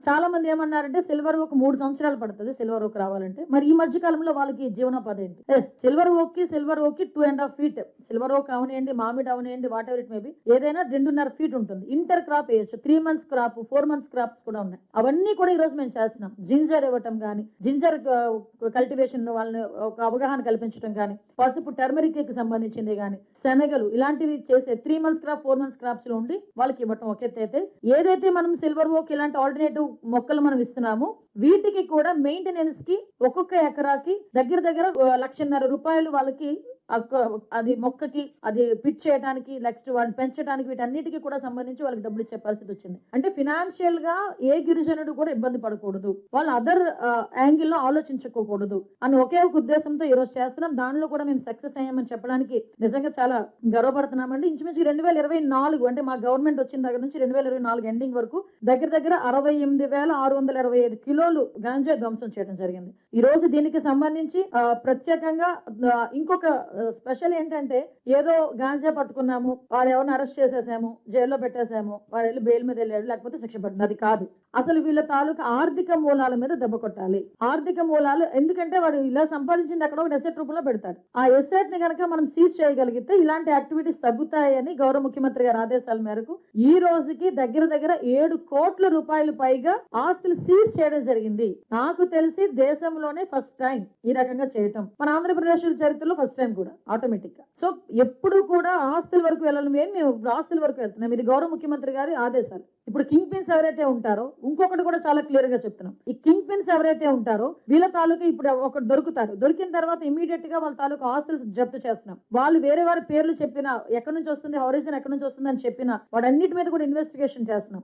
చాలా మంది ఏమన్నారంటే సిల్వర్ ఓక్ 3 సంవత్సరాలు పడుతుంది సిల్వర్ ఓక్ రావాలంటే. మరి ఈ మధ్య కాలంలో వాళ్ళకి జీవనోపాధి ఏంటి? సిల్వర్ ఓక్ కి 2.5 ఫీట్ సిల్వర్ ఓక్ అవనియండి, మామిడి అవనియండి, వాట్ ఎవర్ ఇట్ మేబీ, ఏదైనా 2.5 ఫీట్ ఉంటుంది. ఇంటర్ క్రాప్ వేయొచ్చు, 3 మంత్స్ క్రాప్, 4 మంత్స్ క్రాప్స్ కూడా ఉన్నాయి. అవన్నీ కూడా ఈ రోజు మేము చేస్తున్నాం. జింజర్ ఇవ్వటం కానీ, జింజర్ కల్టివేషన్ వాళ్ళని ఒక అవగాహన కల్పించడం కానీ, పసుపు టర్మరిక్ కి సంబంధించింది కానీ, శనగలు ఇలాంటివి చేసే 3 మంత్స్ క్రాప్, 4 మంత్స్ క్రాప్స్ లో ఉండి వాళ్ళకి ఇవ్వటం ఒక ఎత్తు అయితే, ఏదైతే మనం సిల్వర్ ఓక్ ఇలాంటి ఆల్టర్నేటివ్ మొక్కలు మనం ఇస్తున్నామో వీటికి కూడా మెయింటెనెన్స్ కి ఒక్కొక్క ఎకరాకి దగ్గర దగ్గర 1,50,000 వాళ్ళకి అది మొక్కకి అది పిట్ చేయడానికి, నెక్స్ట్ వాళ్ళు పెంచడానికి, వీటన్నిటికీ కూడా సంబంధించి వాళ్ళకి డబ్బులు ఇచ్చే పరిస్థితి వచ్చింది. అంటే ఫినాన్షియల్ గా ఏ గిరిజనుడు కూడా ఇబ్బంది పడకూడదు, వాళ్ళు అదర్ యాంగిల్ లో ఆలోచించకూడదు అని ఒకే ఒక ఉద్దేశంతో ఈ రోజు చేస్తున్నాం. దానిలో కూడా మేము సక్సెస్ అయ్యామని చెప్పడానికి నిజంగా చాలా గర్వపడుతున్నామండి. ఇంచుమించు 2024 అంటే మా గవర్నమెంట్ వచ్చిన దగ్గర నుంచి 2024 ఎండింగ్ వరకు దగ్గర దగ్గర 68,625 కిలోలు గాంజా ధ్వంసం చేయడం జరిగింది. ఈ రోజు దీనికి సంబంధించి ప్రత్యేకంగా ఇంకొక స్పెషల్ ఏంటంటే, ఏదో గాంజా పట్టుకున్నాము, వాడు ఎవరిని అరెస్ట్ చేసేసాము, జైల్లో పెట్టేసాము, వాడు వెళ్ళి బెయిల్ మీద వెళ్ళాడు, లేకపోతే శిక్ష పడుతుంది, అది కాదు. అసలు వీళ్ళ తాలూకా ఆర్థిక మూలాల మీద దెబ్బ కొట్టాలి. ఆర్థిక మూలాలు ఎందుకంటే వాడు ఇలా సంపాదించింది అక్కడ ఒక ఎసెట్ రూపంలో పెడతాడు. ఆ ఎసెట్ ని కనుక మనం సీజ్ చేయగలిగితే ఇలాంటి యాక్టివిటీస్ తగ్గుతాయని గౌరవ ముఖ్యమంత్రి గారి ఆదేశాల మేరకు ఈ రోజుకి దగ్గర దగ్గర 7 కోట్ల రూపాయలు పైగా ఆస్తులు సీజ్ చేయడం జరిగింది. నాకు తెలిసి దేశంలోనే ఫస్ట్ టైం ఈ రకంగా చేయటం, మన ఆంధ్రప్రదేశ్ చరిత్రలో ఫస్ట్ టైం కూడా ఆటోమేటిక్ గా. సో ఎప్పుడు కూడా ఆస్తుల వరకు వెళ్ళాలి, మేము ఆస్తుల వరకు వెళ్తున్నాం. ఇది గౌరవ ముఖ్యమంత్రి గారి ఆదేశాలు. ఇప్పుడు కింగ్ పిన్స్ ఎవరైతే ఉంటారో, ఇంకొకటి కూడా చాలా క్లియర్ గా చెప్తున్నాం, ఈ కింగ్ పిన్స్ ఎవరైతే ఉంటారో వీళ్ళ తాలూకా ఇప్పుడు ఒకటి దొరుకుతారు, దొరికిన తర్వాత ఇమీడియట్ గా వాళ్ళ తాలూకా ఆస్తులు జప్తు చేస్తున్నాం. వాళ్ళు వేరే వారి పేర్లు చెప్పినా, ఎక్కడి నుంచి వస్తుంది, హౌరిజన్ ఎక్కడి నుంచి వస్తుంది అని చెప్పినా, వాడన్నిటి మీద కూడా ఇన్వెస్టిగేషన్ చేస్తున్నాం.